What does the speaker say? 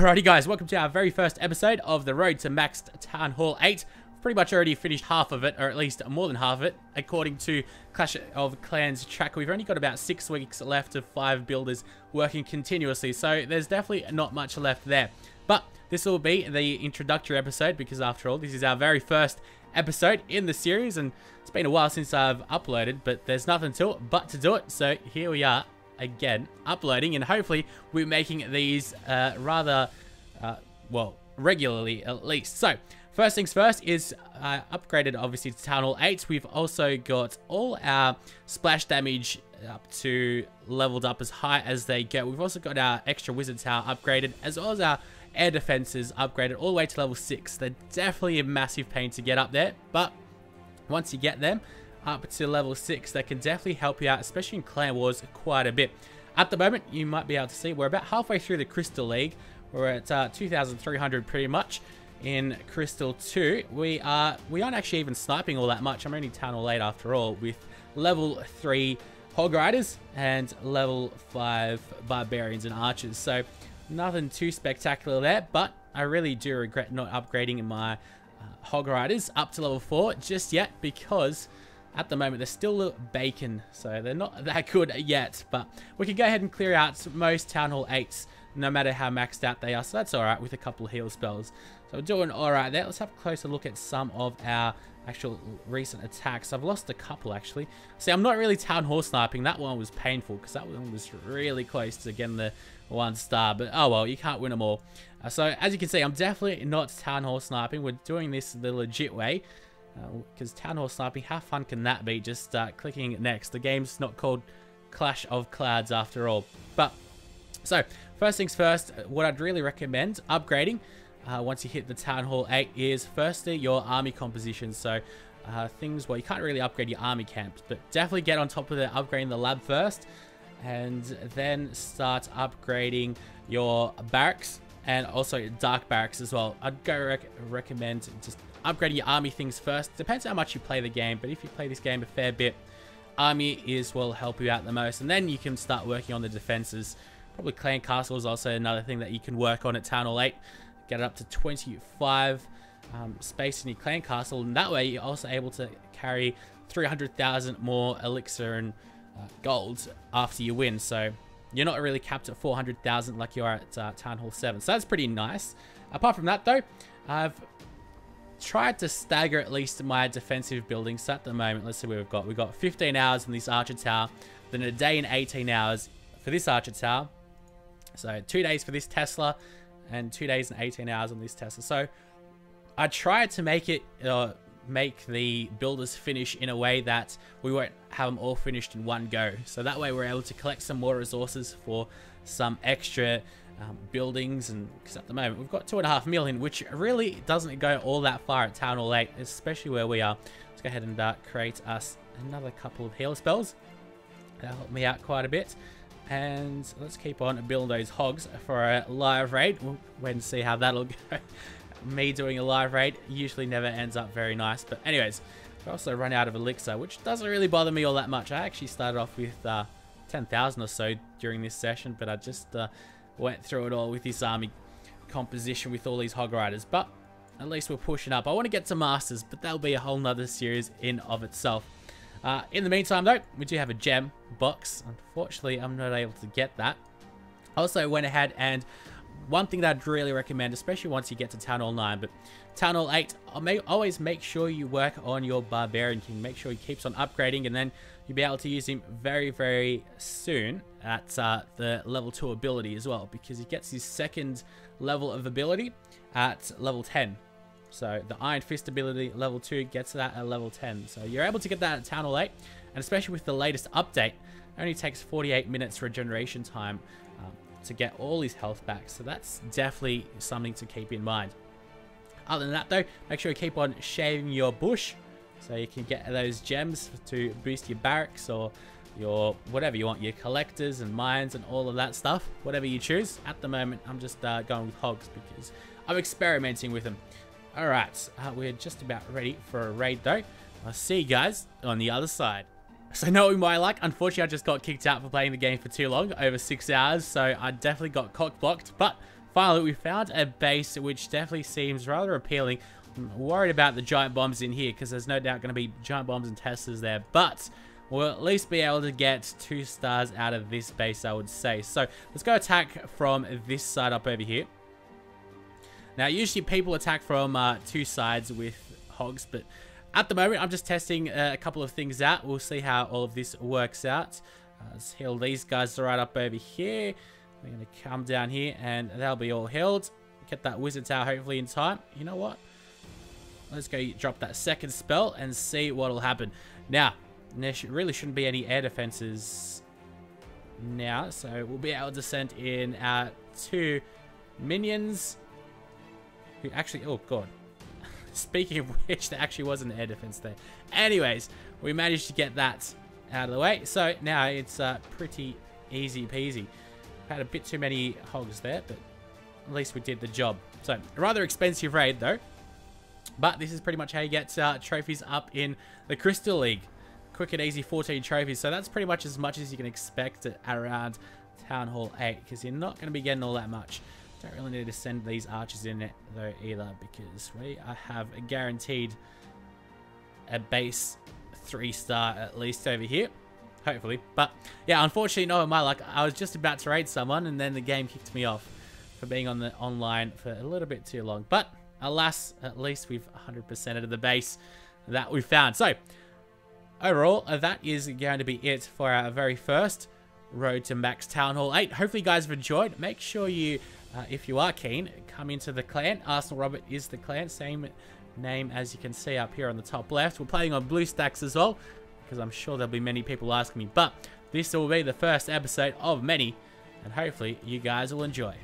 Alrighty guys, welcome to our very first episode of the Road to Maxed Town Hall 8. Pretty much already finished half of it, or at least more than half of it, according to Clash of Clans tracker. We've only got about 6 weeks left of 5 builders working continuously, so there's definitely not much left there. But this will be the introductory episode, because after all, this is our very first episode in the series, and it's been a while since I've uploaded, but there's nothing to it but to do it, so here we are. Again, uploading, and hopefully we're making these rather well, regularly at least. So first things first is upgraded obviously to Town Hall 8. We've also got all our splash damage up to leveled up as high as they get. We've also got our extra wizard tower upgraded, as well as our air defenses upgraded all the way to level 6. They're definitely a massive pain to get up there, but once you get them up to level 6, that can definitely help you out, especially in Clan Wars, quite a bit. At the moment, you might be able to see we're about halfway through the Crystal League. We're at 2,300 pretty much in Crystal 2. We aren't actually even sniping all that much. I'm only Town Hall 8 after all, with level 3 Hog Riders and level 5 Barbarians and Archers. So nothing too spectacular there, but I really do regret not upgrading my Hog Riders up to level 4 just yet, because at the moment, they're still a little bacon, so they're not that good yet. But we can go ahead and clear out most Town Hall 8s, no matter how maxed out they are. So that's alright with a couple of heal spells. So we're doing alright there. Let's have a closer look at some of our actual recent attacks. I've lost a couple, actually. See, I'm not really Town Hall sniping. That one was painful, because that one was really close to getting the 1 star. But oh well, you can't win them all. So as you can see, I'm definitely not Town Hall sniping. We're doing this the legit way. Because Town Hall sniping, how fun can that be? Just clicking next. The game's not called Clash of Clans after all. But so first things first, what I'd really recommend upgrading once you hit the Town Hall 8 is firstly your army composition. So things, well, you can't really upgrade your army camps, but definitely get on top of the upgrading the lab first, and then start upgrading your barracks and also dark barracks as well. I'd go recommend just upgrading your army things first. Depends how much you play the game, but if you play this game a fair bit, army will help you out the most, and then you can start working on the defenses. Probably clan castle is also another thing that you can work on at Town Hall 8. Get it up to 25 space in your clan castle, and that way you're also able to carry 300,000 more elixir and gold after you win. So you're not really capped at 400,000 like you are at Town Hall 7. So that's pretty nice. Apart from that though, I've tried to stagger at least my defensive buildings. So at the moment, let's see what we've got. We've got 15 hours in this Archer Tower, then a day and 18 hours for this Archer Tower. So 2 days for this Tesla, and 2 days and 18 hours on this Tesla. So I tried to make it, make the builders finish in a way that we won't have them all finished in one go. So that way we're able to collect some more resources for some extra buildings, and because at the moment we've got 2.5 million, which really doesn't go all that far at Town Hall 8, especially where we are. Let's go ahead and create us another couple of heal spells. That'll help me out quite a bit, and let's keep on building those hogs for a live raid. We'll wait and see how that'll go. Me doing a live raid usually never ends up very nice, but anyways, we also run out of elixir, which doesn't really bother me all that much. I actually started off with 10,000 or so during this session, but I just went through it all with this army composition with all these Hog Riders. But at least we're pushing up. I want to get to Masters, but that'll be a whole nother series in of itself. In the meantime though, we do have a gem box. Unfortunately, I'm not able to get that. I also went ahead, and one thing that I'd really recommend, especially once you get to Town Hall 9, but Town Hall 8, always make sure you work on your Barbarian King. Make sure he keeps on upgrading, and then you'll be able to use him very, very soon at the level 2 ability as well, because he gets his second level of ability at level 10. So the Iron Fist ability, level 2, gets that at level 10. So you're able to get that at Town Hall 8, and especially with the latest update, it only takes 48 minutes regeneration time to get all his health back. So that's definitely something to keep in mind. Other than that though, make sure you keep on shaving your bush, so you can get those gems to boost your barracks or your whatever you want, your collectors and mines and all of that stuff, whatever you choose. At the moment, I'm just going with hogs because I'm experimenting with them. Alright, we're just about ready for a raid though. I'll see you guys on the other side. So knowing my luck, unfortunately I just got kicked out for playing the game for too long, over 6 hours, so I definitely got cock blocked, but finally, we found a base which definitely seems rather appealing. I'm worried about the giant bombs in here because there's no doubt going to be giant bombs and Teslas there. But we'll at least be able to get 2 stars out of this base, I would say. So let's go attack from this side up over here. Now, usually people attack from 2 sides with hogs, but at the moment, I'm just testing a couple of things out. We'll see how all of this works out. Let's heal these guys right up over here. We're going to come down here, and they'll be all healed. Get that wizard tower hopefully in time. You know what? Let's go drop that second spell and see what will happen. Now, there really shouldn't be any air defenses now, so we'll be able to send in our 2 minions. Who actually, oh god. Speaking of which, there actually wasn't an air defense there. Anyways, we managed to get that out of the way. So now it's pretty easy peasy. Had a bit too many hogs there, but at least we did the job. So, a rather expensive raid though. But this is pretty much how you get trophies up in the Crystal League. Quick and easy 14 trophies. So that's pretty much as you can expect at around Town Hall 8. Because you're not going to be getting all that much. Don't really need to send these archers in it though either, because I have a guaranteed a base 3-star at least over here, hopefully. But yeah, unfortunately, not with my luck. I was just about to raid someone, and then the game kicked me off for being on the online for a little bit too long. But alas, at least we've 100%ed of the base that we found. So overall, that is going to be it for our very first Road to Max Town Hall 8. Hopefully you guys have enjoyed. Make sure you, if you are keen, come into the clan. Arsenal Robert is the clan, same name as you can see up here on the top left. We're playing on BlueStacks as well, because I'm sure there'll be many people asking me. But this will be the first episode of many, and hopefully you guys will enjoy.